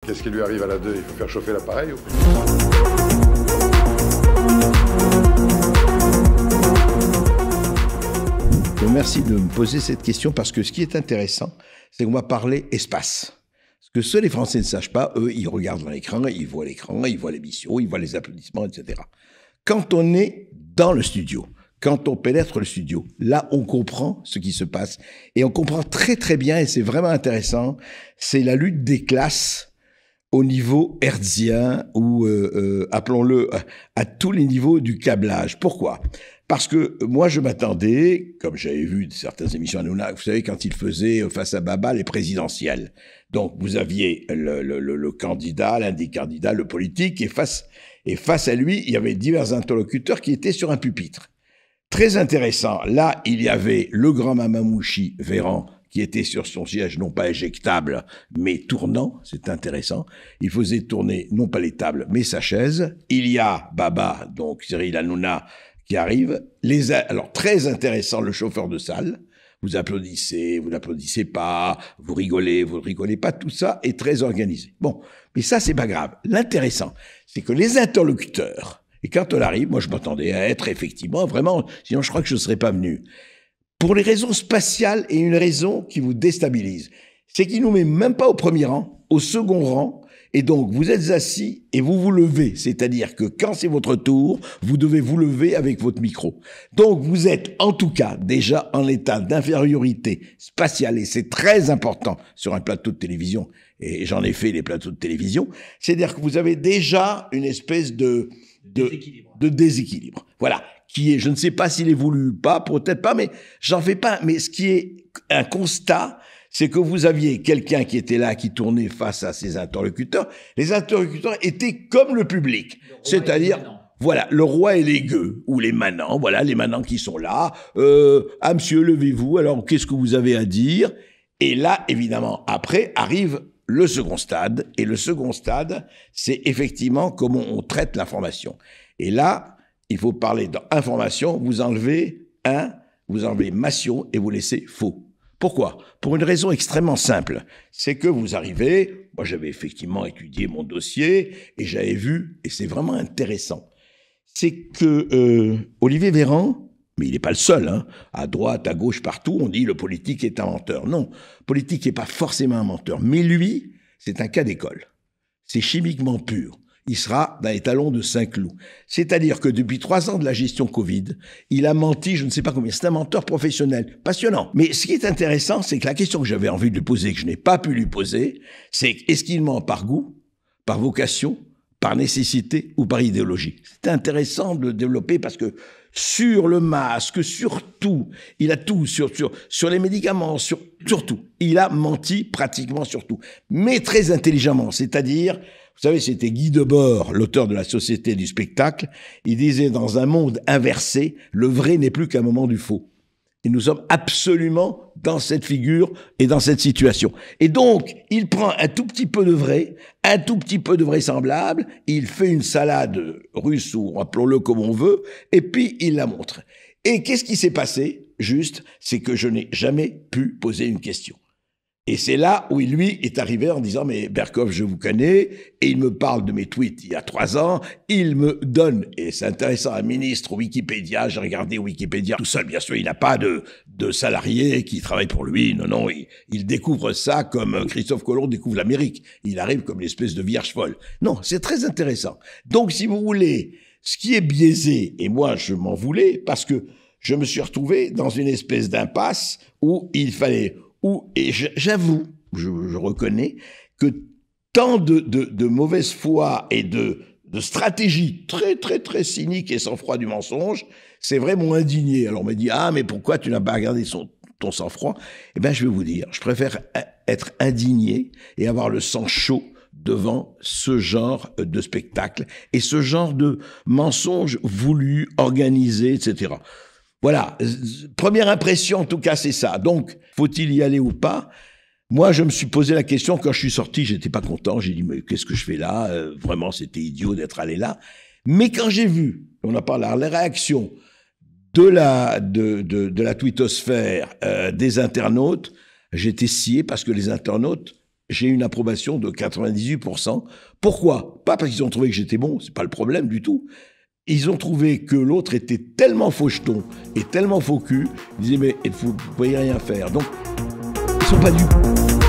Qu'est-ce qui lui arrive à la 2? Il faut faire chauffer l'appareil ou... Merci de me poser cette question parce que ce qui est intéressant, c'est qu'on va parler espace. Ce que ceux les Français ne sachent pas, eux, ils regardent l'écran, ils voient l'émission, ils voient les applaudissements, etc. Quand on est dans le studio, quand on pénètre le studio, là, on comprend ce qui se passe. Et on comprend très très bien, et c'est vraiment intéressant, c'est la lutte des classes au niveau hertzien ou, appelons-le, à tous les niveaux du câblage. Pourquoi ? Parce que moi, je m'attendais, comme j'avais vu certaines émissions à Nouna, vous savez, quand il faisait face à Baba les présidentielles. Donc, vous aviez le candidat, l'un des candidats, le politique, et face à lui, il y avait divers interlocuteurs qui étaient sur un pupitre. Très intéressant. Là, il y avait le grand Mamamouchi Véran, qui était sur son siège, non pas éjectable, mais tournant. C'est intéressant. Il faisait tourner, non pas les tables, mais sa chaise. Il y a Baba, donc Cyril Hanouna, qui arrive. Alors, très intéressant, le chauffeur de salle. Vous applaudissez, vous n'applaudissez pas, vous rigolez pas, tout ça est très organisé. Bon, mais ça, c'est pas grave. L'intéressant, c'est que les interlocuteurs, et quand on arrive, moi je m'attendais à être effectivement, vraiment, sinon je crois que je ne serais pas venu, pour les raisons spatiales et une raison qui vous déstabilise, c'est qu'il nous met même pas au premier rang, au second rang, et donc vous êtes assis et vous vous levez, c'est-à-dire que quand c'est votre tour, vous devez vous lever avec votre micro. Donc vous êtes en tout cas déjà en état d'infériorité spatiale, et c'est très important sur un plateau de télévision, et j'en ai fait les plateaux de télévision, c'est-à-dire que vous avez déjà une espèce de déséquilibre. Voilà, qui est, je ne sais pas s'il est voulu ou pas, peut-être pas, mais j'en fais pas, mais ce qui est un constat, c'est que vous aviez quelqu'un qui était là, qui tournait face à ses interlocuteurs. Les interlocuteurs étaient comme le public. C'est-à-dire, voilà, le roi et les gueux, ou les manants, voilà, les manants qui sont là. Ah, monsieur, levez-vous, alors qu'est-ce que vous avez à dire? Et là, évidemment, après, arrive le second stade. Et le second stade, c'est effectivement comment on traite l'information. Et là, il faut parler d'information, vous enlevez mation et vous laissez faux. Pourquoi? Pour une raison extrêmement simple. C'est que vous arrivez, moi j'avais effectivement étudié mon dossier et j'avais vu, et c'est vraiment intéressant, c'est que Olivier Véran, mais il n'est pas le seul, hein, à droite, à gauche, partout, on dit le politique est un menteur. Non, le politique n'est pas forcément un menteur, mais lui, c'est un cas d'école. C'est chimiquement pur. Il sera dans les talons de Saint-Cloud. C'est-à-dire que depuis 3 ans de la gestion Covid, il a menti, je ne sais pas combien. C'est un menteur professionnel, passionnant. Mais ce qui est intéressant, c'est que la question que j'avais envie de lui poser, que je n'ai pas pu lui poser, c'est est-ce qu'il ment par goût, par vocation, par nécessité ou par idéologie? C'est intéressant de le développer parce que sur le masque, sur tout, il a tout, sur les médicaments, sur tout. Il a menti pratiquement sur tout, mais très intelligemment, c'est-à-dire... Vous savez, c'était Guy Debord, l'auteur de La Société du spectacle. Il disait, dans un monde inversé, le vrai n'est plus qu'un moment du faux. Et nous sommes absolument dans cette figure et dans cette situation. Et donc, il prend un tout petit peu de vrai, un tout petit peu de vraisemblable, il fait une salade russe, ou appelons-le comme on veut, et puis il la montre. Et qu'est-ce qui s'est passé? Juste, c'est que je n'ai jamais pu poser une question. Et c'est là où lui est arrivé en disant « Mais Berkoff, je vous connais », et il me parle de mes tweets il y a 3 ans, il me donne, et c'est intéressant, un ministre Wikipédia, j'ai regardé Wikipédia tout seul, bien sûr, il n'a pas de salarié qui travaille pour lui, non, il découvre ça comme Christophe Colomb découvre l'Amérique, il arrive comme l'espèce de vierge folle. Non, c'est très intéressant. Donc, si vous voulez, ce qui est biaisé, et moi je m'en voulais, parce que je me suis retrouvé dans une espèce d'impasse où il fallait... Et j'avoue, je reconnais, que tant de mauvaise foi et de stratégie très, très, très cynique et sans froid du mensonge, c'est vraiment indigné. Alors on m'a dit, ah, mais pourquoi tu n'as pas regardé ton sang-froid? Eh bien, je vais vous dire, je préfère être indigné et avoir le sang chaud devant ce genre de spectacle et ce genre de mensonges voulus, organisés, etc. Voilà, première impression en tout cas c'est ça. Donc, faut-il y aller ou pas? Moi, je me suis posé la question quand je suis sorti, j'étais pas content, j'ai dit mais qu'est-ce que je fais là? Vraiment, c'était idiot d'être allé là. Mais quand j'ai vu, on a parlé de la réaction de la twittosphère, des internautes, j'étais scié parce que les internautes j'ai une approbation de 98%. Pourquoi? Pas parce qu'ils ont trouvé que j'étais bon, c'est pas le problème du tout. Ils ont trouvé que l'autre était tellement faucheton et tellement faux cul, ils disaient mais vous ne pouvez rien faire. Donc, ils sont pas dupes.